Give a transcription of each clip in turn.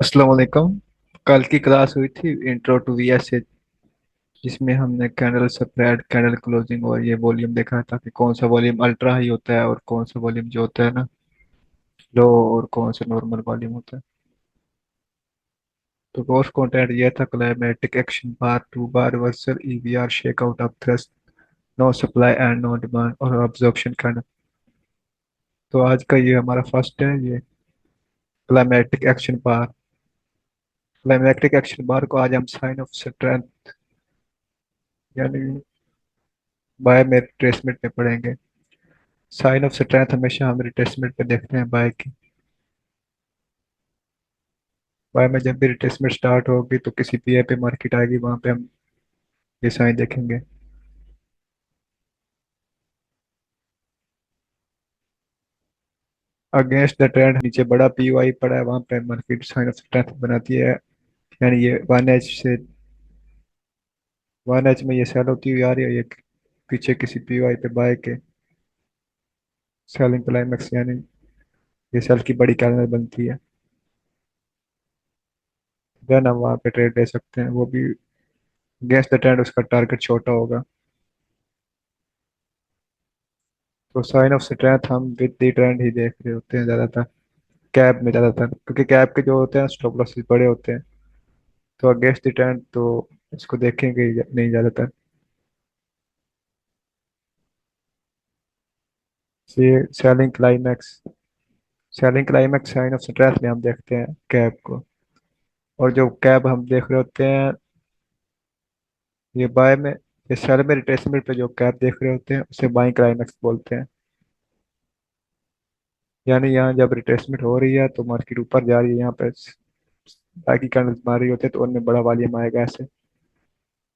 अस्सलाम वालेकुम। कल की क्लास हुई थी इंट्रो टू वीएसए, जिसमें हमने कैंडल स्प्रेड, कैंडल क्लोजिंग और ये वॉल्यूम देखा था कि कौन सा वॉल्यूम अल्ट्रा हाई होता है और कौन सा वॉल्यूम जो होता है ना लो, और कौन सा नॉर्मल वॉल्यूम होता है। तो कोर्स कंटेंट ये था: climactic action bar two bar reversal EVR shake out of thrust, no supply and no demand और अब्जॉर्प्शन कैंडल। तो आज का ये हमारा फर्स्ट है, ये climactic action bar. Climactic action bar को आज हम साइन ऑफ स्ट्रेंथ यानी बाय में रिट्रेसमेंट में पढ़ेंगे। साइन ऑफ स्ट्रेंथ हमेशा हम रिट्रेसमेंट पे देखते हैं बाय की। बाय में जब भी रिट्रेसमेंट स्टार्ट होगी तो किसी पीए पे मार्केट आएगी, वहां पे हम ये साइन देखेंगे। अगेंस्ट द ट्रेंड नीचे बड़ा पी वाई पड़ा है, वहां पे मार्केट साइन ऑफ स्ट्रेंथ बनाती है। यानी ये वन एच से, वन एच में ये सेल होती हुई आ रही है, ये पीछे किसी पी वाई पे बाय के सेलिंग क्लाइमेक्स, यानी ये सेल की बड़ी कैंडल बनती है। देन हम वहां पे ट्रेड ले सकते हैं, वो भी अगेंस्ट द ट्रेंड, उसका टारगेट छोटा होगा। तो साइन ऑफ स्ट्रेंथ हम विद द ट्रेंड ही देख रहे होते हैं ज्यादातर, कैब में ज्यादातर, क्योंकि कैब के जो होते हैं स्टॉप लॉसेस बड़े होते हैं। तो अगेंस्ट द ट्रेंड तो इसको देखेंगे ही नहीं ज्यादातर। ये selling climax, selling climax sign of strength में हम देखते हैं कैब को। और जो कैब हम देख रहे होते हैं ये बाय में, ये सेल में रिट्रेसमेंट पे जो कैब देख रहे होते हैं उसे बाइंग क्लाइमैक्स बोलते हैं। यानी यहाँ जब रिट्रेसमेंट हो रही है तो मार्केट ऊपर जा रही है, यहाँ पे बाकी कैंडल्स मार रही होते हैं तो उनमें बड़ा वॉल्यूम आएगा ऐसे।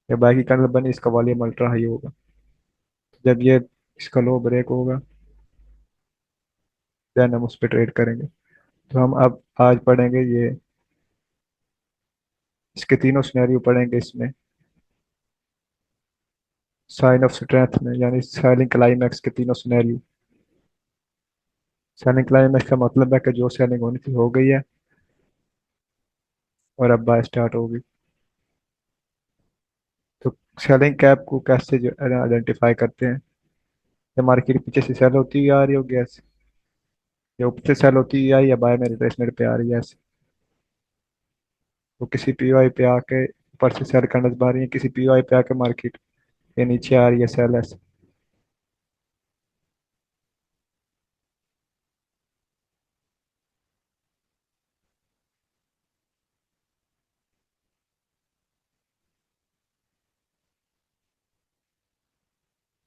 जब बाकी कैंडल बनी इसका वॉल्यूम अल्ट्रा हाई होगा। जब ये इसका लो ब्रेक होगा देन हम उस पर ट्रेड करेंगे। तो हम अब आज पढ़ेंगे ये, इसके तीनों सिनेरियो पढ़ेंगे इसमें, साइन ऑफ स्ट्रेंथ में, यानी सेलिंग क्लाइमैक्स के तीनों सिनेरियो। सेलिंग क्लाइमैक्स का मतलब है कि जो सेलिंग होनी थी हो गई है और अब बाय स्टार्ट होगी। तो सेलिंग कैप को कैसे आइडेंटिफाई करते हैं? या मार्केट पीछे से सेल होती हुई आ रही होगी ऐसे, या ऊपर से सेल होती हुई आई, या बाय में रिट्रेसमेंट पे आ रही है ऐसे। तो किसी पीओआई पे आके ऊपर से सेल करना बा रही है, किसी पीओआई पे आके मार्केट ये नीचे आ रही है सेल ऐसे।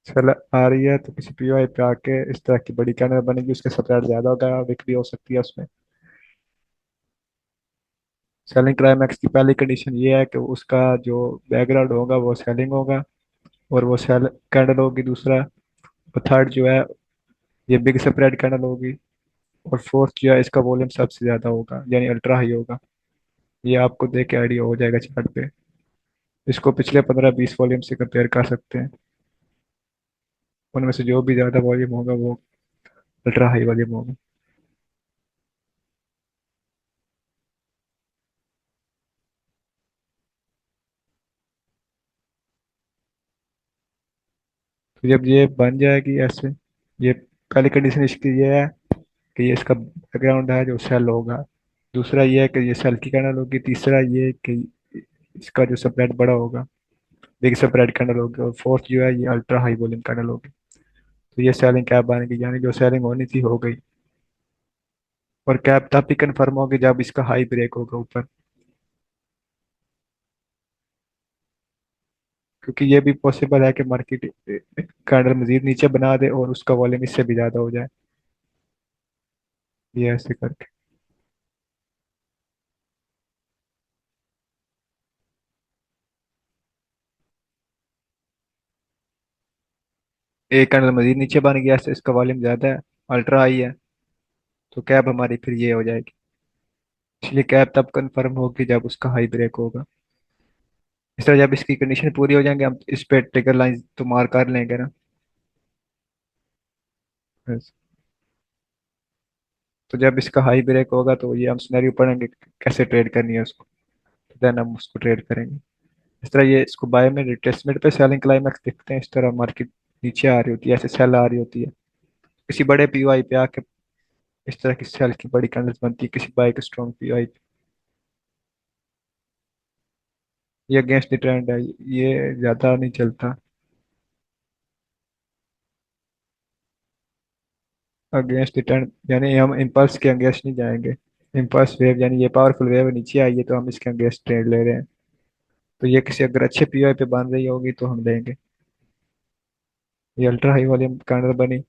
सेल आ रही है तो किसी पीओआई पे आके इस तरह की बड़ी कैंडल बनेगी, उसके सप्लाई ज्यादा होगा, विक भी हो सकती है उसमें। सेलिंग क्लाइमैक्स की पहली कंडीशन ये है कि उसका जो बैकग्राउंड होगा वो सेलिंग होगा, और वो सेल कैंडल होगी दूसरा। और थर्ड जो है ये बिग स्प्रेड कैंडल होगी। और फोर्थ जो है इसका वॉल्यूम सबसे ज्यादा होगा, यानी अल्ट्रा हाई होगा। ये आपको देख के आइडिया हो जाएगा चार्ट पे। इसको पिछले 15-20 वॉल्यूम से कंपेयर कर सकते हैं, उनमें से जो भी ज्यादा वॉल्यूम होगा वो अल्ट्रा हाई वॉल्यूम होगा। तो जब ये बन जाएगी ऐसे, ये पहली कंडीशन इसकी ये है कि ये इसका बैकग्राउंड है जो सेल होगा। दूसरा ये है कि ये सेल की कैंडल होगी। तीसरा ये कि इसका जो स्प्रेड बड़ा होगा, बिग स्प्रेड कैंडल होगी। और फोर्थ जो है ये अल्ट्रा हाई वॉल्यूम कैंडल होगी। तो ये सेलिंग कैप बनेगी, यानी जो सेलिंग होनी थी हो गई। और कैप तब भी कंफर्म होगी जब इसका हाई ब्रेक होगा ऊपर, क्योंकि ये भी पॉसिबल है कि मार्केट कैंडल मजीद नीचे बना दे और उसका वॉल्यूम इससे भी ज्यादा हो जाए, ये ऐसे करके। एक कैंडल मजीद नीचे बन गया तो इसका वॉल्यूम ज्यादा है, अल्ट्रा हाई है, तो कैप हमारी फिर ये हो जाएगी। इसलिए कैप तब कंफर्म होगी जब उसका हाई ब्रेक होगा। इस तरह जब इसकी कंडीशन पूरी हो जाएंगे हम इस पे ट्रिगर लाइन तो मार कर लेंगे ना। बस। तो जब इसका हाई ब्रेक होगा तो ये हम सिनेरियो पढ़ेंगे कि कैसे ट्रेड करनी है उसको। तो देन हम उसको ट्रेड करेंगे। इस तरह ये इसको बाय में रिट्रेसमेंट पे सेलिंग क्लाइमैक्स दिखते हैं, इस तरह मार्केट नीचे आ रही होती है, ऐसे सेल आ रही होती है। किसी बड़े पीओआई पे आके इस तरह की सेल की बड़ी कैंडल्स बनती है, किसी बाय के स्ट्रॉन्ग पीओआई पे। ये अगेंस्ट द ट्रेंड है, ये ज्यादा नहीं चलता। अगेंस्ट द ट्रेंड यानी हम इम्पल्स के अगेंस्ट नहीं जाएंगे। इम्पल्स वेव यानी ये पावरफुल वेव नीचे आई है तो हम इसके अगेंस्ट ट्रेड ले रहे हैं। तो ये किसी अगर अच्छे पीओआई पे बन रही होगी तो हम लेंगे। ये अल्ट्रा हाई वॉल्यूम कैंडल बनी,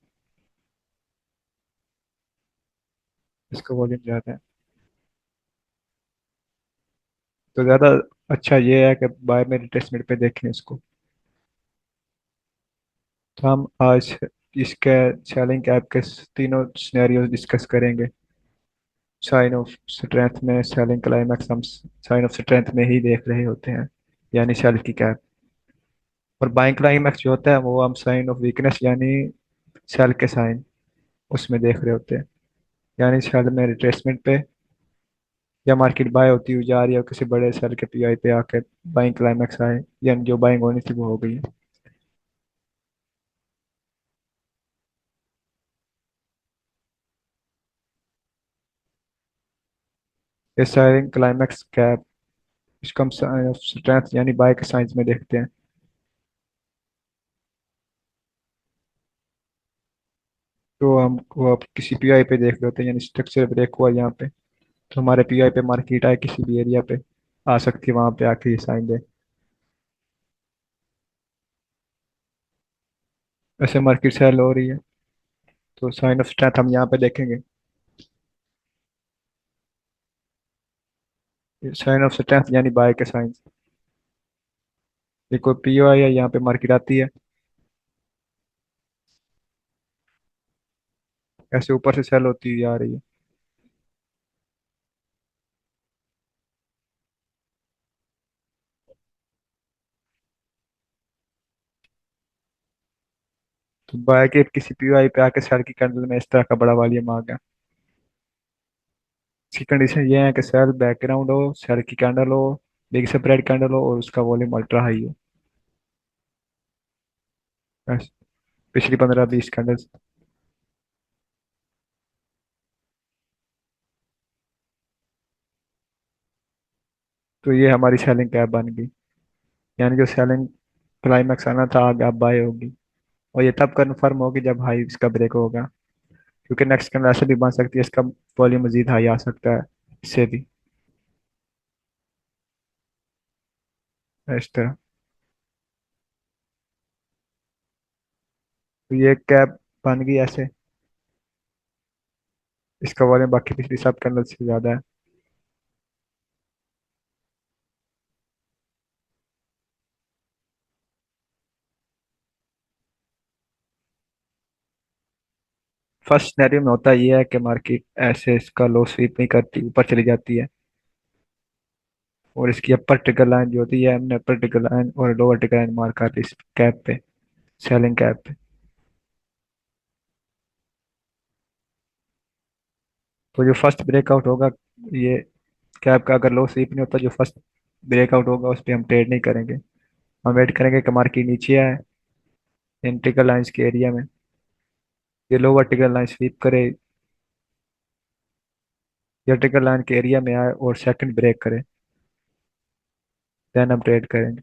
इसका वॉल्यूम ज्यादा है। तो ज्यादा अच्छा ये है कि बाय में रिट्रेसमेंट पे देखें इसको। तो हम आज इसके सेलिंग कैप के तीनों सिनेरियोज डिस्कस करेंगे। साइन ऑफ स्ट्रेंथ में सेलिंग क्लाइमैक्स हम साइन ऑफ स्ट्रेंथ में ही देख रहे होते हैं, यानी सेल की कैप। और बाइंग क्लाइमैक्स जो होता है वो हम साइन ऑफ वीकनेस यानी सेल के साइन उसमें देख रहे होते हैं। यानी सेल में रिट्रेसमेंट पे या मार्केट बाय होती हुई जा रही है और किसी बड़े सेल के पीआई पे आके बाइंग क्लाइमैक्स आए, यानी जो बाइंग होनी थी वो हो गई है। ये साइनिंग क्लाइमैक्स कैप, इसको हम साइन ऑफ स्ट्रेंथ यानी बाय के साइंस में देखते हैं। तो हम वो अब किसी पीआई पे देख रहे होते हैं, यानी स्ट्रक्चर ब्रेक हुआ यहाँ पे, तो हमारे पीआई पे मार्केट आए किसी भी एरिया पे आ सकती है, वहां पे आके ये साइन दे। वैसे मार्केट सेल हो रही है तो साइन ऑफ स्ट्रेंथ हम यहाँ पे देखेंगे। साइन ऑफ स्ट्रेंथ यानी बाय के साइन। ये कोई पीओआई है, यहाँ पे मार्केट आती है, ऐसे ऊपर से सेल होती हुई आ रही है। तो बाय के किसी पीओआई पे आके सेल की कैंडल में इस तरह का बड़ा वॉल्यूम आ गया। इसकी कंडीशन ये है कि सेल बैकग्राउंड हो, सेल की कैंडल हो, बिग स्प्रेड कैंडल हो और उसका वॉल्यूम अल्ट्रा हाई हो। बस, पिछली 15-20 कैंडल्स। तो ये हमारी सेलिंग कैप बन गई, यानी जो सेलिंग क्लाइमैक्स आना था आगे अब बाय होगी। और ये तब कन्फर्म होगी जब हाई इसका ब्रेक होगा, क्योंकि नेक्स्ट कैंडल ऐसे भी बन सकती है इसका वॉल्यूम मजीद हाई आ सकता है इससे भी, इस तरह। तो ये कैप बन गई ऐसे, इसका वॉल्यूम बाकी पिछली सब कैंडल से ज्यादा है। फर्स्ट सिनेरियो में होता ये है कि मार्केट ऐसे इसका लो स्वीप नहीं करती, ऊपर चली जाती है। और इसकी अपर ट्रिगर लाइन जो होती है, हमने अपर ट्रिगर लाइन और लोअर ट्रिगर लाइन मार्क कर दी इस कैप पे, सेलिंग कैप पे। तो जो फर्स्ट ब्रेकआउट होगा, ये कैप का अगर लो स्वीप नहीं होता, जो फर्स्ट ब्रेकआउट होगा उस पर हम ट्रेड नहीं करेंगे। हम वेट करेंगे कि मार्केट नीचे आए इन ट्रिगर लाइंस के एरिया में, ये लोअर ट्रिगर लाइन स्वीप करे या ट्रिगर लाइन के एरिया में आए और सेकंड ब्रेक करे, देन हम ट्रेड करेंगे।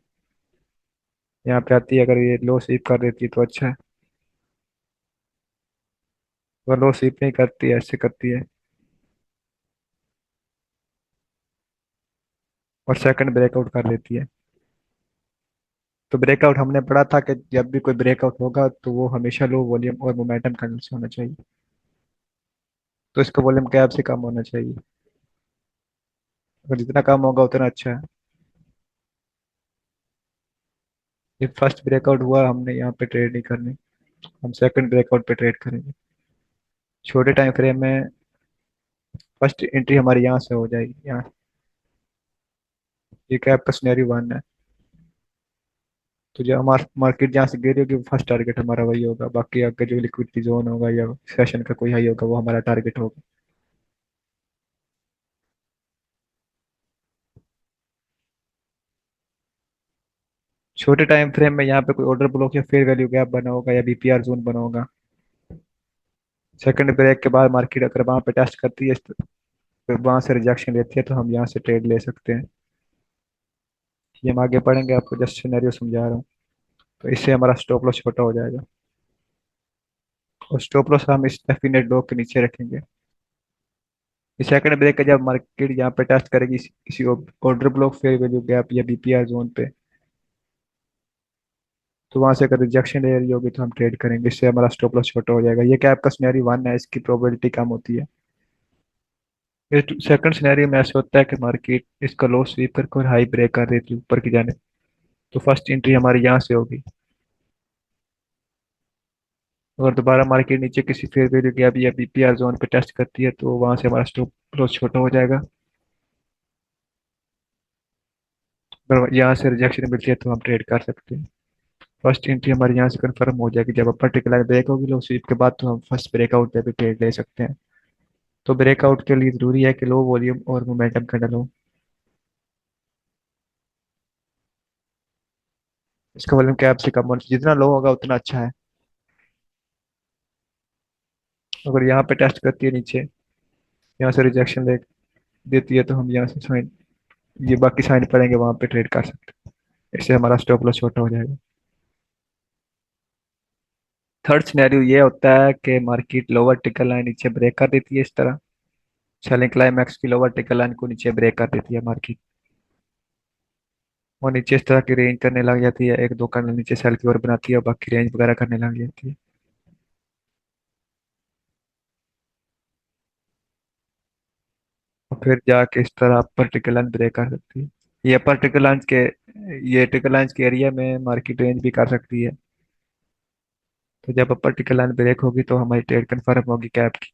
यहाँ पे आती है, अगर ये लो स्वीप कर देती है तो अच्छा है। अगर लो स्वीप नहीं करती है, ऐसे करती है और सेकंड ब्रेकआउट कर लेती है, तो ब्रेकआउट हमने पढ़ा था कि जब भी कोई ब्रेकआउट होगा तो वो हमेशा लो वॉल्यूम और मोमेंटम कैंडल से होना चाहिए। तो इसका वॉल्यूम कैप से कम होना चाहिए, अगर जितना कम होगा उतना अच्छा है। ये फर्स्ट ब्रेकआउट हुआ, हमने यहाँ पे ट्रेड नहीं करनी, हम सेकंड ब्रेकआउट पे ट्रेड करेंगे। छोटे टाइम फ्रेम में फर्स्ट एंट्री हमारी यहाँ से हो जाएगी, यहाँ। ये कैप का सिनेरियो वन है। तो जो हमारा मार्केट जहाँ से गिरी होगी फर्स्ट टारगेट हमारा वही होगा, बाकी आगे जो लिक्विडिटी जोन होगा या सेशन का कोई हाई होगा वो हमारा टारगेट होगा। छोटे टाइम फ्रेम में यहाँ पे कोई ऑर्डर ब्लॉक या फेयर वैल्यू गैप बना होगा या बीपीआर जोन बना होगा। सेकंड ब्रेक के बाद मार्केट अगर वहां पे टेस्ट करती है तो वहां से रिजेक्शन लेती है तो हम यहाँ से ट्रेड ले सकते हैं। ये हम आगे पढ़ेंगे, आपको जस्ट सिनेरियो समझा रहा हूँ। तो इससे हमारा स्टॉप लॉस छोटा हो जाएगा। और स्टॉप लॉस हम इस डेफिनेट लो के नीचे रखेंगे। इस सेकंड ब्रेक का जब मार्केट यहाँ पे टेस्ट करेगी किसी order block fair value gap या बीपीआर जोन पे, तो वहां से अगर रिजेक्शन ले रही होगी तो हम ट्रेड करेंगे, इससे हमारा स्टॉप लॉस छोटा हो जाएगा। ये कैप का सिनेरियो वन है, इसकी प्रोबेबिलिटी कम होती है। ये सेकंड सिनेरियो में ऐसे होता है कि मार्केट इसका लो स्वीप करके और हाई ब्रेक कर देती है ऊपर की जाने, तो फर्स्ट एंट्री हमारी यहाँ से होगी। अगर दोबारा मार्केट नीचे किसी फेयर वैल्यू गैप या बीपीआर जोन पे टेस्ट करती है तो वहां से हमारा स्टॉप लॉस छोटा हो जाएगा। अगर यहाँ से रिजेक्शन मिलती है तो हम ट्रेड कर सकते हैं। फर्स्ट एंट्री हमारी यहाँ से कंफर्म हो जाएगी जब पर्टिकुलर ब्रेक होगी लो स्वीप के बाद, तो हम फर्स्ट ब्रेकआउट पे भी ट्रेड ले सकते हैं। तो ब्रेकआउट के लिए जरूरी है कि लो वॉल्यूम और मोमेंटम कैंडल हो। इसका वॉल्यूम कैप से कम होना चाहिए, जितना लो होगा उतना अच्छा है। अगर यहाँ पे टेस्ट करती है नीचे, यहाँ से रिजेक्शन ले देती है तो हम यहाँ से साइन, ये बाकी साइन पड़ेंगे वहां पे ट्रेड कर सकते हैं। इससे हमारा स्टॉप लॉस छोटा हो जाएगा। थर्ड सिनेरियो ये होता है कि मार्केट लोअर टिकल लाइन नीचे ब्रेक कर देती है इस तरह। सेलिंग क्लाइमैक्स की लोअर टिकल लाइन को नीचे ब्रेक कर देती है मार्केट, और नीचे इस तरह की रेंज करने लग जाती है, एक दो कैंडल नीचे सेल की ओर बनाती है और बाकी रेंज वगैरह करने लग जाती है। और फिर जाके इस तरह अपर टिकल लाइन ब्रेक कर सकती है। ये अपर टिकल लाइन के ये टिकल लाइन के एरिया में मार्केट रेंज भी कर सकती है। तो जब अपर टिकल लाइन ब्रेक होगी तो हमारी ट्रेड कन्फर्म होगी कैप की,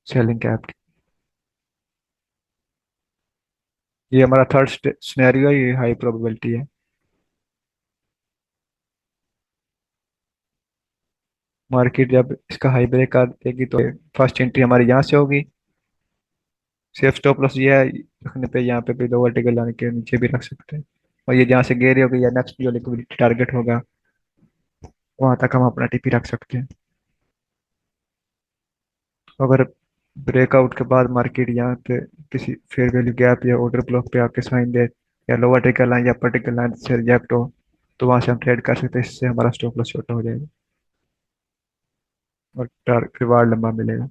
सेलिंग कैप की। ये हमारा थर्ड सिनेरियो है, ये हाई प्रोबेबिलिटी है। मार्केट जब इसका हाई ब्रेक कर देगी तो फर्स्ट एंट्री हमारी यहाँ से होगी। सेफ स्टॉप लॉस ये है रखने पे, यहाँ पे भी लोअर टिकट लाने के नीचे भी रख सकते हैं। और ये जहाँ से गिरी होगी या नेक्स्ट जो लिक्विडिटी टारगेट होगा वहां तक हम अपना टीपी रख सकते हैं। अगर ब्रेकआउट के बाद मार्केट यहाँ पे किसी फेयर वैल्यू गैप या ऑर्डर ब्लॉक पे आके साइन दे, या लोअर टिकट लाइन या अपर टिकट लाइन से रिजेक्ट हो, तो वहां से हम ट्रेड कर सकते हैं। इससे हमारा स्टॉप लॉस छोटा हो जाएगा और रिवार्ड लंबा मिलेगा।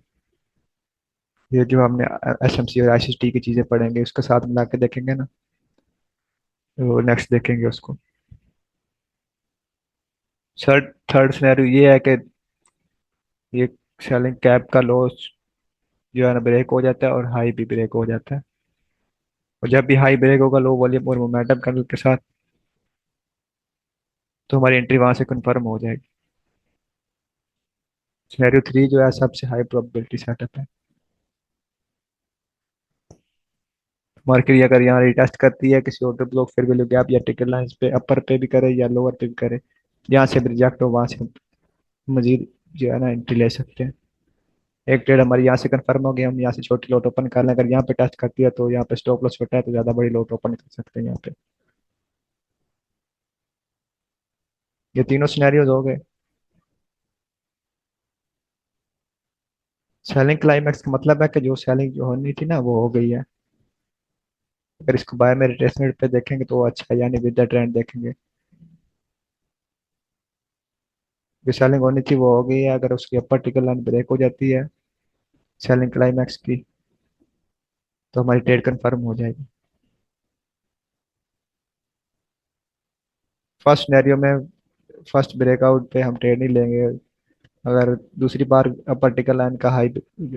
ये जो हमने एसएमसी और आईसीटी की चीजें पढ़ेंगे उसके साथ मिला के देखेंगे ना, तो नेक्स्ट देखेंगे उसको। थर्ड थर्ड सिनेरियो ये है कि ये सेलिंग कैप का लॉस जो है ना ब्रेक हो जाता है और हाई भी ब्रेक हो जाता है। और जब भी हाई ब्रेक होगा लो वॉल्यूम और मोमेंटम कैंडल के साथ, तो हमारी एंट्री वहां से कंफर्म हो जाएगी। सिनेरियो थ्री जो है सबसे हाई प्रोबेबिलिटी सेटअप है। मार्केट अगर यहाँ रिटेस्ट करती है किसी ऑर्डर ब्लॉक फिर वैल्यू गैप या टिकट लाइंस पे, अपर पे भी करे या लोअर पे भी करे, यहाँ से भी रिजेक्ट हो वहां से हम मजीद जो है ना एंट्री ले सकते हैं। एक ट्रेड हमारी यहाँ से कंफर्म हो गई, हम यहाँ से छोटी लॉट ओपन कर लें। अगर यहाँ पे टेस्ट करती है तो यहाँ पे स्टॉप लॉस छोटा है तो ज्यादा बड़ी लॉट ओपन कर सकते हैं यहाँ पे। ये तीनों सिनेरियोज हो गए। सेलिंग क्लाइमैक्स का मतलब है कि जो सेलिंग जो होनी थी ना वो हो गई है। अगर इसको बाय में रिट्रेसमेंट पे देखेंगे तो वो अच्छा है, यानी विद द ट्रेंड देखेंगे। जो सेलिंग होनी थी वो हो गई है। अगर उसकी अपर टिकट लाइन ब्रेक हो जाती है सेलिंग क्लाइमैक्स की, तो हमारी ट्रेड कंफर्म हो जाएगी। फर्स्ट सिनेरियो में फर्स्ट ब्रेकआउट पे हम ट्रेड नहीं लेंगे। अगर दूसरी बार अपर टिकट लाइन का हाई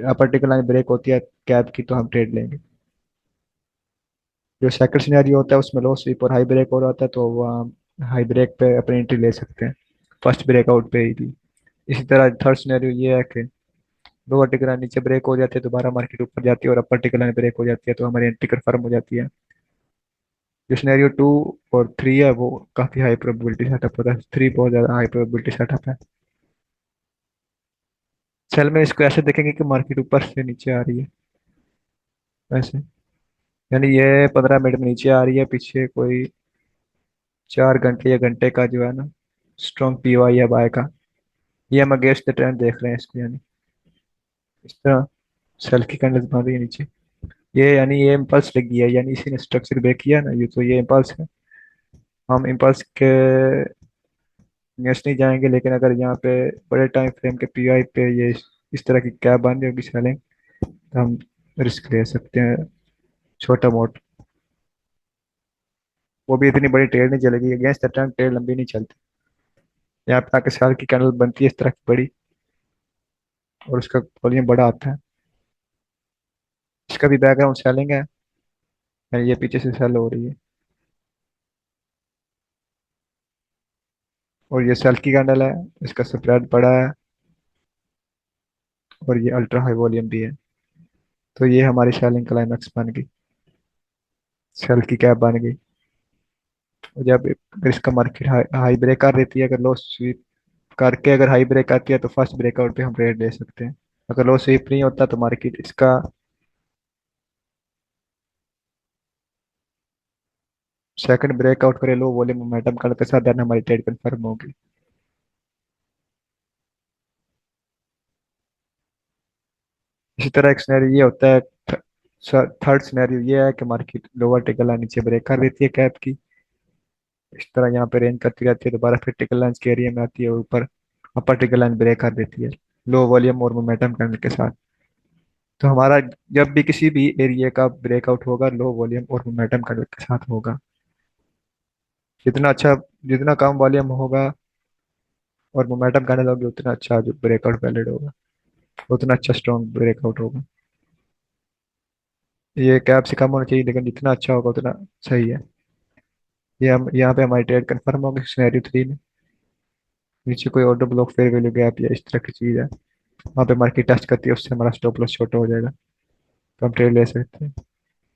अपर टिकट लाइन ब्रेक होती है कैप की तो हम ट्रेड लेंगे। जो सेकंड सिनेरियो होता है उसमें लो स्वीप और हाई ब्रेक हो रहा होता है तो वहाँ हाई ब्रेक पे अपनी एंट्री ले सकते हैं फर्स्ट ब्रेकआउट पे ही भी। इसी तरह थर्ड सिनेरियो ये है कि लोअर टिकट लाइन नीचे ब्रेक हो जाती है, दोबारा मार्केट ऊपर जाती है और अपर टिकट लाइन ब्रेक हो जाती है तो हमारी एंट्री कंफर्म हो जाती है। जो सिनेरियो टू और थ्री है वो काफी हाई प्रोबेबिलिटी सेटअप होता है, थ्री बहुत ज्यादा हाई प्रोबेबिलिटी सेटअप है। सेल में इसको ऐसे देखेंगे कि मार्केट ऊपर से नीचे आ रही है वैसे, यानी ये 15 मिनट में नीचे आ रही है, पीछे कोई 4 घंटे या घंटे का जो है ना स्ट्रॉन्ग पीओआई है बाय का। ये हम अगेंस्ट द ट्रेंड देख रहे हैं इसको, यानी इस तरह सेल की कैंडल्स बन रही है नीचे। ये यानी ये इम्पल्स लगी है, यानी इसी ने स्ट्रक्चर ब्रेक किया ना, ये तो ये इम्पल्स है। हम इम्पल्स के अगेंस्ट नहीं जाएंगे, लेकिन अगर यहाँ पे बड़े टाइम फ्रेम के पीआई पे ये इस तरह की कैप बन रही होगी सेलिंग, तो हम रिस्क ले सकते हैं छोटा मोट। वो भी इतनी बड़ी ट्रेड नहीं चलेगी, अगेंस्ट द ट्रेंड ट्रेड लंबी नहीं चलती। यहाँ पे आके साल की कैंडल बनती है इस तरह की बड़ी, और उसका वॉल्यूम बड़ा आता है। इसका भी बैकग्राउंड सेलिंग है, यानी ये पीछे से सेल हो रही है। और ये सेल की कैंडल है, इसका स्प्रेड बड़ा है, और ये अल्ट्रा हाई वॉल्यूम भी है। तो ये हमारी सेलिंग क्लाइमैक्स बन गई, सेल की कैप बन गई। और जब अगर इसका मार्केट हाई हाई ब्रेक कर देती है, अगर लो स्वीप करके अगर हाई ब्रेक आती है, तो फर्स्ट ब्रेकआउट पे हम ट्रेड ले सकते हैं। अगर लो स्वीप नहीं होता तो मार्केट इसका सेकंड ब्रेकआउट करे लो वॉल्यूम मोमेंटम के साथ, देन हमारी ट्रेड कंफर्म होगी। इसी तरह एक सिनेरियो ये होता है, थर्ड सिनेरियो ये है कि मार्केट लोअर टिकल लाइन नीचे ब्रेक कर देती है कैप की, इस तरह यहाँ पे रेंज करती रहती है, दोबारा फिर टिकल लाइन के एरिया में आती है, ऊपर अपर टिकल लाइन ब्रेक कर देती है लो वॉल्यूम और मोमेंटम करने के साथ। तो हमारा जब भी किसी भी एरिया का ब्रेकआउट होगा, लो वॉल्यूम और मोमेंटम करने के साथ होगा। जितना अच्छा, जितना कम वॉल्यूम होगा और मोमेंटम करने लोगे, उतना अच्छा जो ब्रेकआउट वैलिड होगा, उतना अच्छा स्ट्रॉन्ग ब्रेकआउट होगा। ये कैप से कम होना चाहिए, लेकिन जितना अच्छा होगा उतना सही है। ये हम यहाँ पे हमारी ट्रेड कंफर्म होगी सिनेरियो 3 में। नीचे कोई order block fair value gap या इस तरह की चीज़ है, वहाँ पे मार्केट टेस्ट करती है, उससे हमारा स्टॉप लॉस छोटा हो जाएगा, तो हम ट्रेड ले सकते हैं।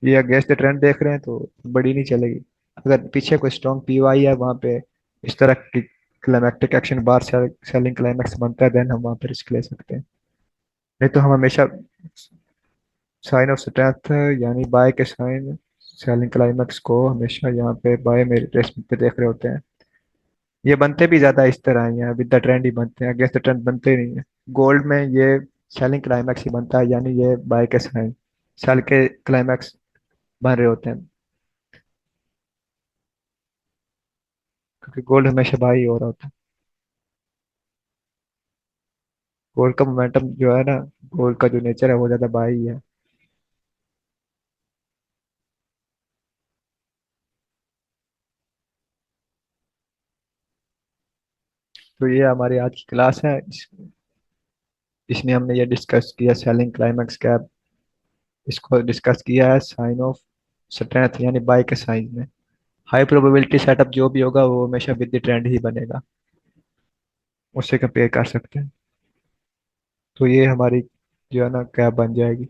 ये अगेंस्ट द ट्रेंड देख रहे हैं तो बड़ी नहीं चलेगी। अगर पीछे कोई स्ट्रॉन्ग पीओआई है वहाँ पे इस तरह की क्लाइमैक्टिक एक्शन बार सेलिंग क्लाइमैक्स बनता है, देन हम वहाँ पे रिस्क ले सकते हैं। नहीं तो हम हमेशा साइन ऑफ स्ट्रेंथ, यानी बाय के साइन सेलिंग क्लाइमैक्स को हमेशा यहाँ पे बाय में रिट्रेसमेंट पे देख रहे होते हैं। ये बनते भी ज्यादा इस तरह ही हैं, विद द ट्रेंड ही बनते हैं, अगेंस्ट द ट्रेंड बनते ही नहीं है। गोल्ड में ये सेलिंग क्लाइमैक्स ही बनता है, यानी ये बाय के साइन सेल के क्लाइमैक्स बन रहे होते हैं, क्योंकि गोल्ड हमेशा बाय ही हो रहा होता है। गोल्ड का मोमेंटम जो है ना, गोल्ड का जो नेचर है वो ज्यादा बाय ही है। तो ये हमारी आज की क्लास है, इसमें हमने ये डिस्कस किया सेलिंग क्लाइमैक्स कैप, इसको डिस्कस किया है साइन ऑफ स्ट्रेंथ, यानी बाय के साइन में हाई प्रोबेबिलिटी सेटअप जो भी होगा वो हमेशा विद द ट्रेंड ही बनेगा, उससे कंपेयर कर सकते हैं। तो ये हमारी जो है ना कैप बन जाएगी।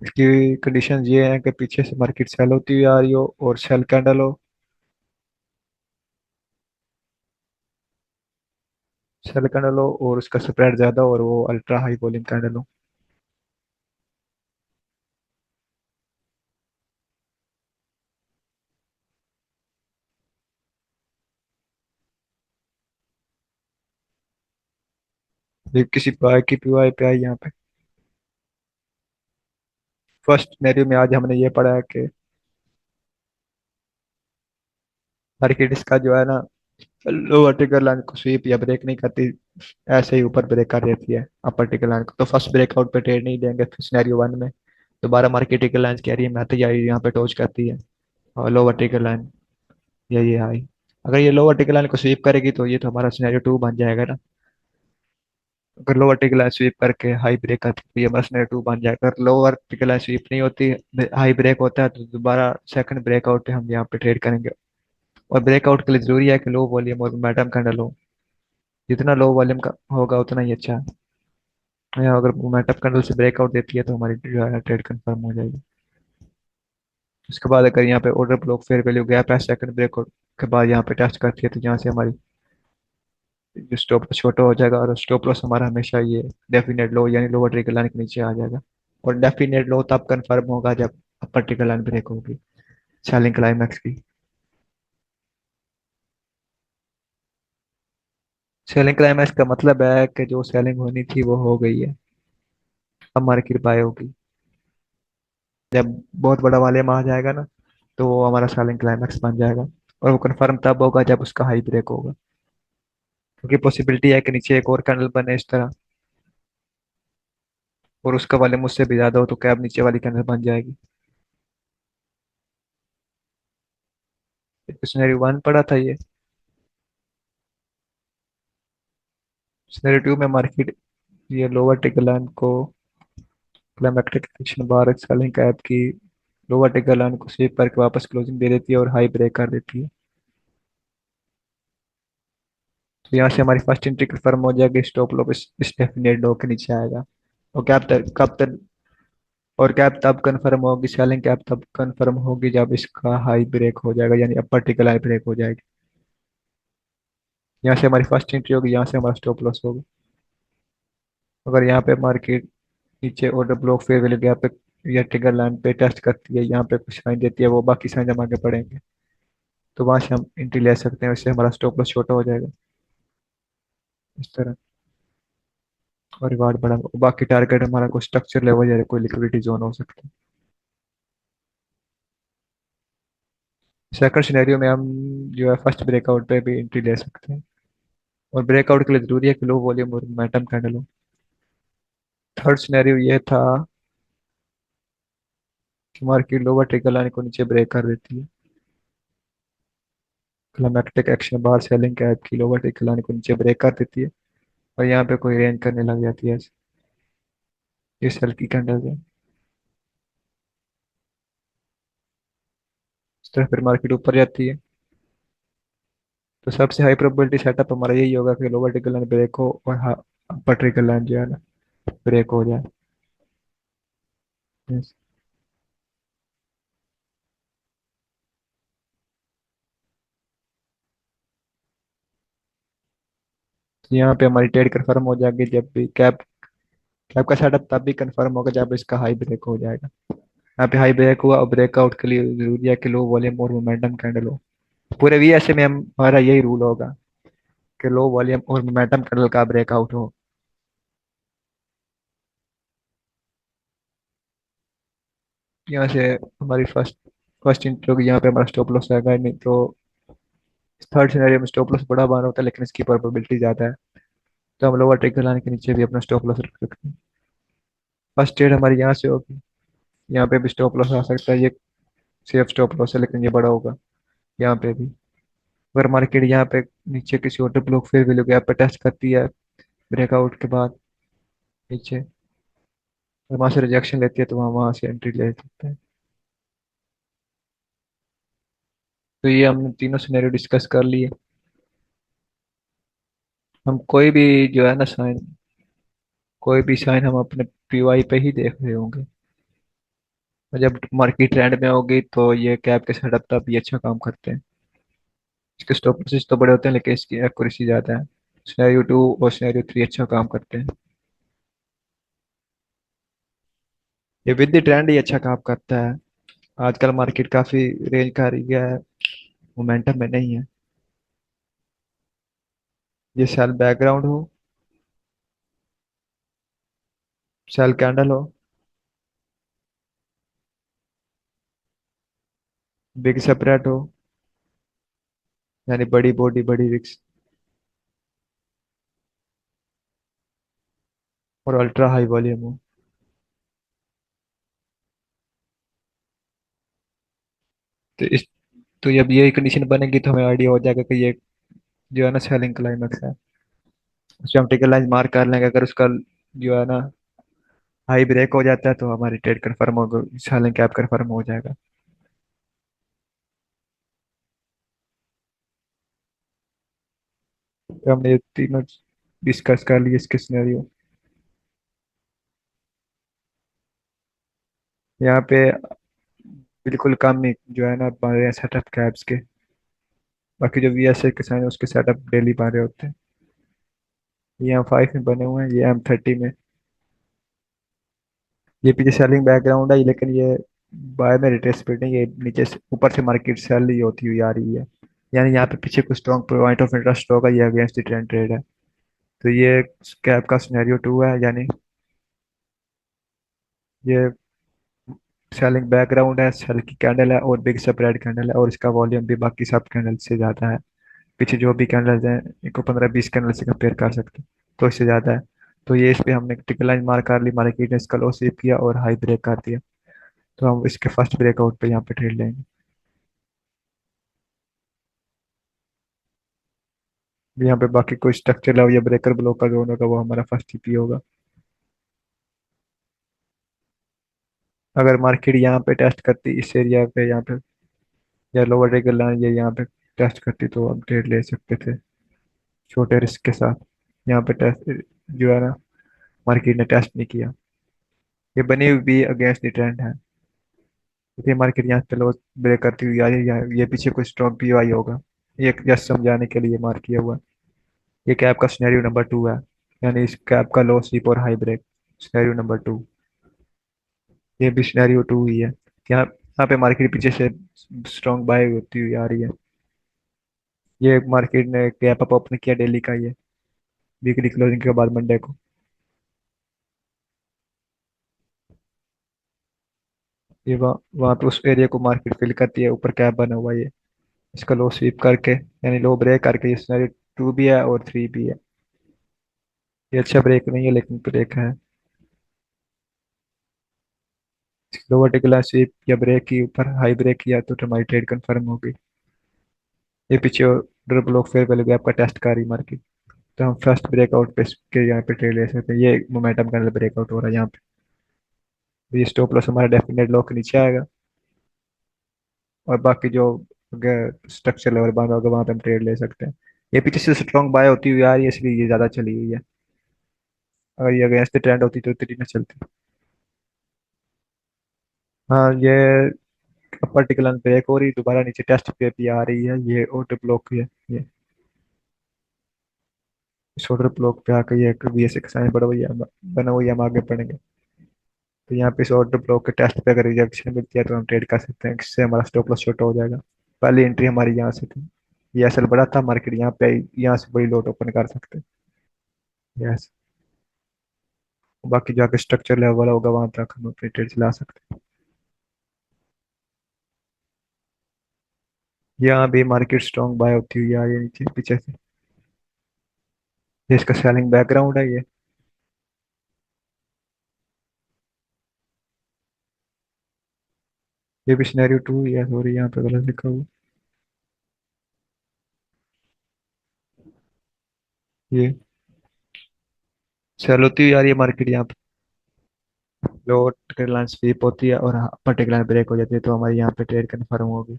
इसकी कंडीशन ये है कि पीछे से मार्केट सेल होती हुई आ रही हो और सेल कैंडल हो, सेल कैंडल हो और उसका स्प्रेड ज्यादा हो और वो अल्ट्रा हाई वॉल्यूम कैंडल हो। ये किसी बाय की पीवाई पे आई यहाँ पे। फर्स्ट सिनेरियो में आज हमने ये पढ़ा है कि मार्केट इसका जो है ना लोअर ट्रिगर लाइन को स्वीप या ब्रेक नहीं करती, ऐसे ही ऊपर ब्रेक कर देती है अपर ट्रिगर लाइन को, तो फर्स्ट ब्रेकआउट पे ट्रेड नहीं देंगे सिनेरियो 1 में। दोबारा मार्केट ट्रिगर लाइन के एरिया में आती जाए, यहाँ पे टोच करती है और लोअर ट्रिगर लाइन, ये हाई। अगर ये लोअर ट्रिगर लाइन को स्वीप करेगी तो ये तो हमारा सिनेरियो 2 बन जाएगा ना। अगर लोअर ट्रिगर लाइन स्वीप करके हाई ब्रेक करती है तो ये हमारा सिनेरियो 2 बन जाएगा। अगर लोअर ट्रिगर लाइन स्वीप नहीं होती, हाई ब्रेक होता है, तो दोबारा सेकंड ब्रेकआउट पे हम यहाँ पे ट्रेड करेंगे। और ब्रेकआउट के लिए जरूरी है कि लो वॉल्यूम और मैडम कैंडल हो, जितना लो वॉल्यूम का होगा उतना ही अच्छा है। या अगर मोमेंटम कैंडल से ब्रेकआउट देती है तो हमारी जो है ट्रेड कंफर्म हो जाएगी। उसके बाद अगर यहाँ पे order block fair value gap है सेकंड ब्रेकआउट के बाद यहाँ पे टेस्ट करती है, तो यहाँ से हमारी जो स्टॉप लॉस छोटा हो जाएगा, और स्टॉप लॉस हमारा हमेशा ये डेफिनेट लो यानी लोअर ट्रिगर लाइन के नीचे आ जाएगा। और डेफिनेट लो तब कंफर्म होगा जब अपर ट्रिगर लाइन ब्रेक होगी सेलिंग क्लाइमैक्स की। सेलिंग क्लाइमैक्स का मतलब है कि जो सेलिंग होनी थी वो हो गई है। अब मार्केट बाय होगी। जब बहुत बड़ा वॉल्यूम आ जाएगा ना, तो वो हमारा सेलिंग क्लाइमैक्स बन जाएगा। और वो कंफर्म तब होगा जब उसका हाई ब्रेक होगा। क्योंकि पॉसिबिलिटी है कि नीचे एक और कैंडल बने इस तरह, और उसका वॉल्यूम उससे भी ज्यादा हो तो कैप नीचे वाली कैंडल बन जाएगी। सिनेरियो वन पड़ा था ये। सिनेरियो टू में मार्केट ये लोअर टिकर लाइन को क्लाइमैक्टिक एक्शन बार सेलिंग कैप की लोअर टिकर लाइन को स्वीप करके वापस क्लोजिंग दे देती है और हाई ब्रेक कर देती है। तो यहाँ से हमारी फर्स्ट एंट्री कंफर्म हो जाएगी, स्टॉप लॉस डेफिनेट लो के नीचे आएगा। और कैप तक कब तक, और कैप तब कंफर्म होगी, सेलिंग कैप तब कंफर्म होगी जब इसका हाई ब्रेक हो जाएगा, यानी अपर टिकल हाई ब्रेक हो जाएगी। यहाँ से हमारी फर्स्ट एंट्री होगी, यहाँ से हमारा स्टॉप लॉस होगा। अगर यहाँ पे मार्केट नीचे order block fair value gap पे या ट्रिगर लाइन पे टेस्ट करती है, यहाँ पे कुछ साइन देती है, वो बाकी साइन हम आगे पढ़ेंगे, तो वहां से हम एंट्री ले सकते हैं, उससे हमारा स्टॉप लॉस छोटा हो जाएगा इस तरह। और रिवार्ड बड़ा, बाकी टारगेट हमारा कोई स्ट्रक्चर लेवल या कोई लिक्विडिटी जोन हो सकता है। सेकंड सिनेरियो में हम जो है फर्स्ट ब्रेकआउट पे भी एंट्री ले सकते हैं, और ब्रेकआउट के लिए जरूरी है कि लो वॉल्यूम और मोमेंटम कैंडल हो। थर्ड सिनेरियो ये था कि मार्केट लोअर ट्रिगर लाइन को नीचे ब्रेक कर देती है। क्लाइमैक्टिक एक्शन बार सेलिंग कैप की लोअर ट्रिगर लाइन को नीचे ब्रेक कर देती है, और यहाँ पे कोई रेंज करने लग जाती है। ये सेल की कैंडल है। इस तरह फिर मार्केट ऊपर जाती है। तो सबसे हाई प्रोबेबिलिटी सेटअप हमारा यही होगा कि लोअर ट्रिगर लाइन ब्रेक हो और अपर ट्रिगर लाइन जो है ना ब्रेक हो जाए। Yes. तो यहाँ पे हमारी ट्रेड कंफर्म हो जाएगी जब भी कैप कैप का सेटअप तब भी कंफर्म होगा जब इसका हाई ब्रेक हो जाएगा। यहाँ पे हाई ब्रेक हुआ और ब्रेकआउट के लिए जरूरी है कि लो वॉल्यूम और मोमेंटम कैंडल हो। पूरे वीएसए में हमारा यही रूल होगा कि लो वॉल्यूम और मोमेंटम कैंडल का ब्रेकआउट हो। यहाँ से हमारी फर्स्ट फर्स्ट इंट्रो की यहाँ पे हमारा स्टॉप लॉस आएगा, नहीं तो थर्ड सिनेरियो में स्टॉप लॉस बड़ा बार होता है लेकिन इसकी प्रोबेबिलिटी ज्यादा है, तो हम लोअर ट्रिगर लाइन के नीचे भी अपना स्टॉप लॉस रख सकते हैं। फर्स्ट ट्रेड हमारी यहाँ से होगी, यहाँ पे भी स्टॉप लॉस आ सकता है, ये सेफ स्टॉप लॉस है लेकिन ये बड़ा होगा। यहाँ पे भी अगर मार्केट यहाँ पे नीचे किसी ऑर्डर ब्लॉक फिर वैल्यू गैप पे टेस्ट करती है ब्रेकआउट के बाद नीचे, और वहां से रिजेक्शन लेती है, तो वहाँ वहां से एंट्री ले सकते हैं। तो ये हमने तीनों सिनेरियो डिस्कस कर लिए। हम कोई भी जो है ना साइन, कोई भी साइन हम अपने पीवाई पे ही देख रहे होंगे, और जब मार्केट ट्रेंड में होगी तो ये कैप के सेटअप तब भी अच्छा काम करते हैं। इसके स्टॉप लॉसेस तो बड़े होते हैं लेकिन इसकी एक्यूरेसी ज्यादा है। सिनेरियो टू और सिनेरियो थ्री अच्छा काम करते हैं। ये विद द ट्रेंड ही अच्छा काम करता है। आजकल मार्केट काफी रेंज का एरिया है, मोमेंटम में नहीं है। ये सेल बैकग्राउंड हो, सेल कैंडल हो, बिग सेपरेट हो, यानी बड़ी बॉडी बड़ी विक्स, और अल्ट्रा हाई वॉल्यूम हो। तो इस तो जब ये कंडीशन बनेगी तो हमें आइडिया हो जाएगा कि ये जो है ना सेलिंग क्लाइमेक्स है। उससे हम टिकट लाइन मार्क कर लेंगे, अगर उसका जो है ना हाई ब्रेक हो जाता है तो हमारी ट्रेड कंफर्म होगा, सेलिंग कैप कंफर्म हो जाएगा। तो हमने ये तीनों डिस्कस कर लिए इसके सिनेरियो। यहाँ पे बिल्कुल कम ही जो है ना बन रहे हैं सेटअप कैप्स के। बाकी जो वीएसए के साइन है उसके सेटअप डेली बन रहे होते हैं। ये एम फाइव में बने हुए हैं, ये एम थर्टी में। ये पीछे सेलिंग बैकग्राउंड है लेकिन ये बाय में रिट्रेसमेंट नहीं, ये नीचे से ऊपर से मार्केट सेल ही होती हुई आ रही है। यानी यहाँ पे पीछे कुछ स्ट्रॉन्ग पॉइंट ऑफ इंटरेस्ट होगा, ये अगेंस्ट द ट्रेंड ट्रेड है। तो ये कैप का सिनेरियो टू है, यानी ये सेलिंग बैकग्राउंड है, सेल की कैंडल है और बिग स्प्रेड कैंडल है, और इसका वॉल्यूम भी बाकी सब कैंडल से ज़्यादा है। पीछे जो भी कैंडल्स हैं इनको 15-20 कैंडल से कंपेयर कर सकते हैं, तो इससे ज़्यादा है। तो ये इस पे हमने टिक लाइन मार कर ली, मार्केट ने इसका लो स्वीप किया और हाई ब्रेक कर दिया। तो हम इसके फर्स्ट ब्रेकआउट पे यहाँ पे ट्रेड लेंगे। यहाँ पे बाकी कोई स्ट्रक्चर लेवल या ब्रेकर ब्लॉक का जोन होगा वो हमारा फर्स्ट टीपी होगा। अगर मार्केट यहाँ पे टेस्ट करती इस एरिया पे, यहाँ पे या लोअर ट्रिगर लाइन ये यहाँ पे टेस्ट करती, तो हम ट्रेड ले सकते थे छोटे रिस्क के साथ। यहाँ पे टेस्ट जो है ना, मार्केट ने टेस्ट नहीं किया। ये बनी हुई भी अगेंस्ट द ट्रेंड है, क्योंकि मार्केट यहाँ पे लो ब्रेक करती हुई आ रही है। ये पीछे कोई स्ट्रॉन्ग पीओ होगा, ये जस्ट समझाने के लिए मार्क किया हुआ है। ये कैप का सिनेरियो नंबर टू है, यानी इस कैप का लो स्वीप और high break, scenario number two. ये भी सिनेरियो टू ही है। यहाँ पे मार्केट पीछे से स्ट्रॉन्ग बाय होती हुई आ रही है। ये मार्केट ने गैप अप ओपन किया डेली का, ये वीकली क्लोजिंग के बाद मंडे को। ये वहाँ पे उस एरिया को मार्केट फिल करती है, ऊपर कैप बना हुआ है ये। इसका लो स्वीप करके, यानी लो ब्रेक करके, ये सिनेरियो टू भी है और थ्री भी है। ये अच्छा ब्रेक नहीं है लेकिन ब्रेक है। लोअर टिकुलर स्वीप या ब्रेक की ऊपर हाई ब्रेक किया तो हमारी ट्रेड कंफर्म होगी। ये पीछे order block fair value gap का टेस्ट कर रही मार्केट। तो हम फर्स्ट ब्रेकआउट पे के यहाँ पे ट्रेड ले सकते हैं। ये मोमेंटम का ब्रेकआउट हो रहा है यहाँ पे। तो ये स्टॉप लॉस हमारा डेफिनेट लो के नीचे आएगा, और बाकी जो स्ट्रक्चर लेवल बना होगा वहां पे हम ट्रेड ले सकते हैं। ये पीछे से स्ट्रॉन्ग बाय होती हुई आ रही है, इसलिए ये ज्यादा चली हुई है। अगर ये अगेंस्ट ट्रेंड होती तो इतनी ना चलती। हाँ, ये पर्टिकुलर ब्रेक हो रही, दोबारा नीचे टेस्ट पे भी आ रही है, ये ऑर्डर ब्लॉक है ये। इस ऑर्डर ब्लॉक पे आकर ये VS का साइन बना हुआ है, हम आगे बढ़ेंगे। तो यहाँ पे इस ऑर्डर ब्लॉक के टेस्ट पे अगर रिजेक्शन मिलती है तो हम ट्रेड कर सकते हैं, इससे हमारा स्टॉप लॉस छोटा हो जाएगा। पहली एंट्री हमारी यहाँ से थी, ये असल बड़ा था, मार्केट यहाँ पे आई, यहाँ से बड़ी लॉट ओपन कर सकते हैं। यस, बाकी जाके स्ट्रक्चर लेवल होगा वहां तक हम अपनी ट्रेड चला सकते हैं। यहाँ भी मार्केट स्ट्रॉन्ग बाय होती हुई आ रही है नीचे पीछे से। ये इसका सेलिंग बैकग्राउंड है ये। ये भी सिनेरियो टू ही है, सॉरी यहाँ पे गलत लिखा हुआ। ये सेल होती हुई आ रही है मार्केट यहाँ पे। लो ट्रेड स्वीप होती है और पर्टिकुलर ब्रेक हो जाती है, तो हमारी यहाँ पे ट्रेड कन्फर्म होगी।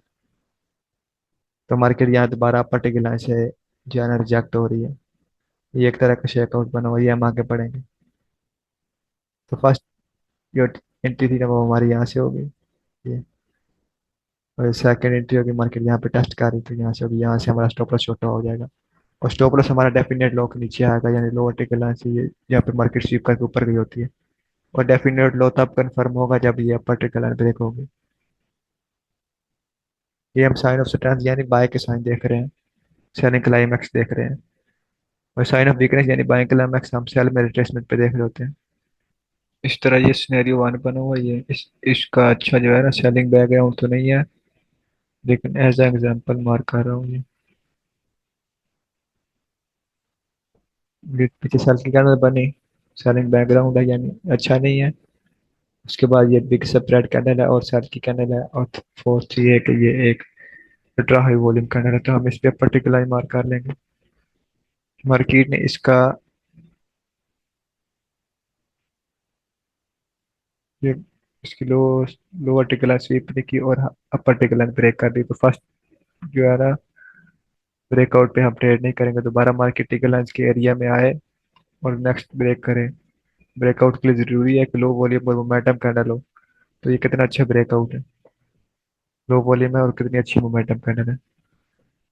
तो मार्केट यहाँ दोबारा पर्टिकुलर से जो है ना रिजेक्ट हो रही है। ये एक तरह का शेकआउट बना हुआ है, ये हम आगे बढ़ेंगे। तो फर्स्ट जो एंट्री थी ना वो हमारी यहाँ से होगी ये। और सेकंड एंट्री होगी, मार्केट यहाँ पे टेस्ट कर रही थी, यहाँ से होगी, यहाँ से हमारा स्टॉप लॉस छोटा हो जाएगा। और स्टॉप लॉस हमारा डेफिनेट लो के नीचे आएगा, यानी लोअर टिकल लाइन से ये यहाँ पे मार्केट स्वीप करके ऊपर गई होती है। और डेफिनेट लो तब कंफर्म होगा जब ये अपर टिकल लाइन ब्रेक होगी। ये हम साइन ऑफ स्ट्रेंथ यानी बाय के साइन देख रहे हैं, सेलिंग क्लाइमैक्स देख रहे हैं। और साइन ऑफ वीकनेस यानी बाइंग क्लाइमैक्स हम सेल में रिट्रेसमेंट पे देख रहे होते हैं। इस तरह ये सिनेरियो वन बना हुआ है। ये इसका अच्छा जो है ना सेलिंग बैकग्राउंड तो नहीं है, लेकिन एज एग्जांपल मार्क कर रहा हूँ ये पीछे सेल की कैंडल बनी, सेलिंग बैकग्राउंड है यानी अच्छा नहीं है। उसके बाद ये बिग स्प्रेड कैंडल है और सेल की कैंडल है, और फोर्थ ये है कि ये एक अल्ट्रा हाई वॉल्यूम कैंडल है, तो हम इस पे पर्टिकुलर मार्क कर लेंगे। मार्केट ने इसका ये इसकी लोअर टिकुलर स्वीप की और अपर टिकुलर ब्रेक कर दी, तो फर्स्ट जो है ना ब्रेकआउट पे हम ट्रेड नहीं करेंगे, दोबारा मार्केट टिकुलर के एरिया में आए और नेक्स्ट ब्रेक करें। ब्रेकआउट के लिए जरूरी है कि लो वॉल्यूम और मोमेंटम कैंडल हो। तो ये कितना अच्छा ब्रेकआउट है, लो वॉल्यूम है और कितनी अच्छी मोमेंटम कैंडल है।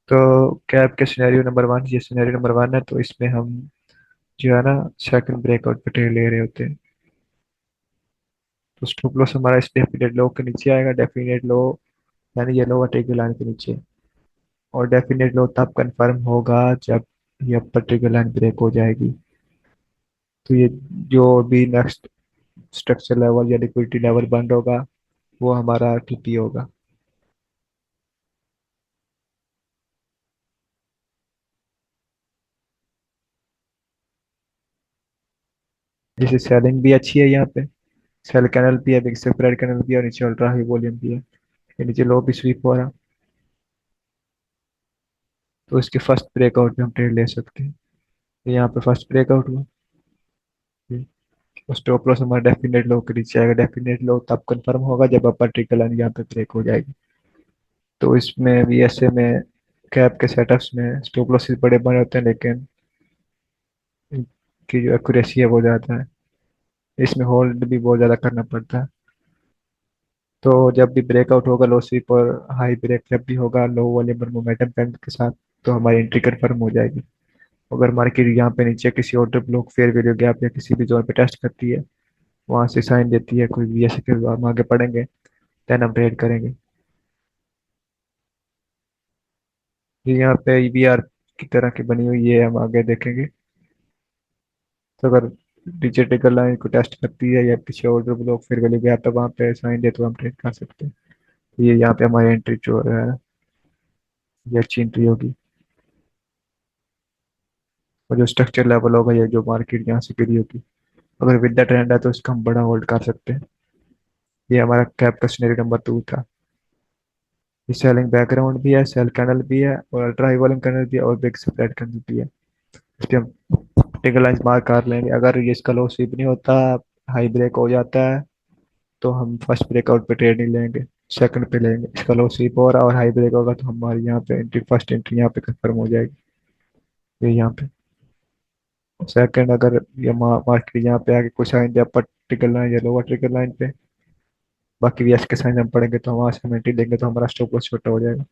तो कैप के सिनेरियो नंबर वन, ये सिनेरियो नंबर वन है, तो इसमें हम जो है ना सेकंड ब्रेकआउट पे ट्रेड ले रहे होते हैं। तो स्टॉप लॉस हमारा इस डेफिनेट लो के नीचे आएगा, डेफिनेट लो यानी ये लो टेक लाइन के नीचे। और डेफिनेट लो तब कंफर्म होगा जब ये अपर ट्रिगर लाइन ब्रेक हो जाएगी। तो ये जो भी नेक्स्ट स्ट्रक्चर लेवल या लिक्विडिटी लेवल बंद होगा वो हमारा टीपी होगा। जैसे सेलिंग भी अच्छी है यहाँ पे, सेल कैनल भी है, बिग स्प्रेड कैनल भी है, और नीचे अल्ट्रा हाई वॉल्यूम भी है। ये नीचे लो भी स्वीप हो रहा, तो इसके फर्स्ट ब्रेकआउट में हम ट्रेड ले सकते हैं। ये यहाँ पे फर्स्ट ब्रेकआउट हुआ। ये स्टॉप लॉस हमारा डेफिनेट लो के नीचे आएगा, डेफिनेट लो तब कंफर्म होगा जब अपर ट्रिकल लाइन यहाँ पे ब्रेक हो जाएगी। तो इसमें भी ऐसे में कैप के सेटअप्स में स्टॉप लॉसेस बड़े बने होते हैं, लेकिन इनकी जो एक्यूरेसी है वो ज़्यादा है, इसमें होल्ड भी बहुत ज़्यादा करना पड़ता है। तो जब भी ब्रेकआउट होगा लो स्वीप और हाई ब्रेक जब भी होगा लो वॉल्यूम और मोमेंटम पेंट के साथ, तो हमारी एंट्री कंफर्म हो जाएगी। अगर मार्केट यहाँ पे नीचे किसी order block fair value gap या किसी भी जोन पे टेस्ट करती है, वहां से साइन देती है कोई भी ऐसे, फिर हम आगे बढ़ेंगे, देन हम ट्रेड करेंगे। ये यहाँ पे ईवीआर की तरह की बनी हुई है, हम आगे देखेंगे। तो अगर डिजिटल लाइन को टेस्ट करती है या किसी ऑर्डर ब्लॉक फिर वैल्यू गया तो वहाँ पे साइन दे तो हम ट्रेड कर सकते हैं। तो ये यहाँ पे हमारी एंट्री जो है ये अच्छी एंट्री होगी। और जो स्ट्रक्चर लेवल होगा ये जो मार्केट यहाँ से गिरी होगी, अगर विद द ट्रेंड है तो इसका हम बड़ा होल्ड कर सकते हैं। ये हमारा कैप का सिनेरियो नंबर 2 था। ये सेलिंग बैकग्राउंड भी है, सेल कैनल भी है, और अल्ट्रा हाई वॉल्यूम कैनल भी है, और बिग स्प्रेड कैनल भी है। इस पे हम टिकल लाइन मार्क कर लेंगे। अगर ये इसका लो स्वीप नहीं होता, हाई ब्रेक हो जाता है, तो हम फर्स्ट ब्रेकआउट पे ट्रेड नहीं लेंगे, सेकंड पे लेंगे। इसका लो स्वीप हो रहा और हाई ब्रेक होगा तो हमारी यहाँ पे एंट्री, फर्स्ट एंट्री यहाँ पे कंफर्म हो जाएगी। ये यहाँ पे सेकंड, अगर ये मार्केट यहाँ पे आके कुछ साइन दिया अपर ट्रिकल लाइन या लोअर ट्रिकल लाइन पे, बाकी भी एस के साइन हम पढ़ेंगे तो वहां से हम एंट्री लेंगे तो हमारा स्टॉप लॉस छोटा हो जाएगा।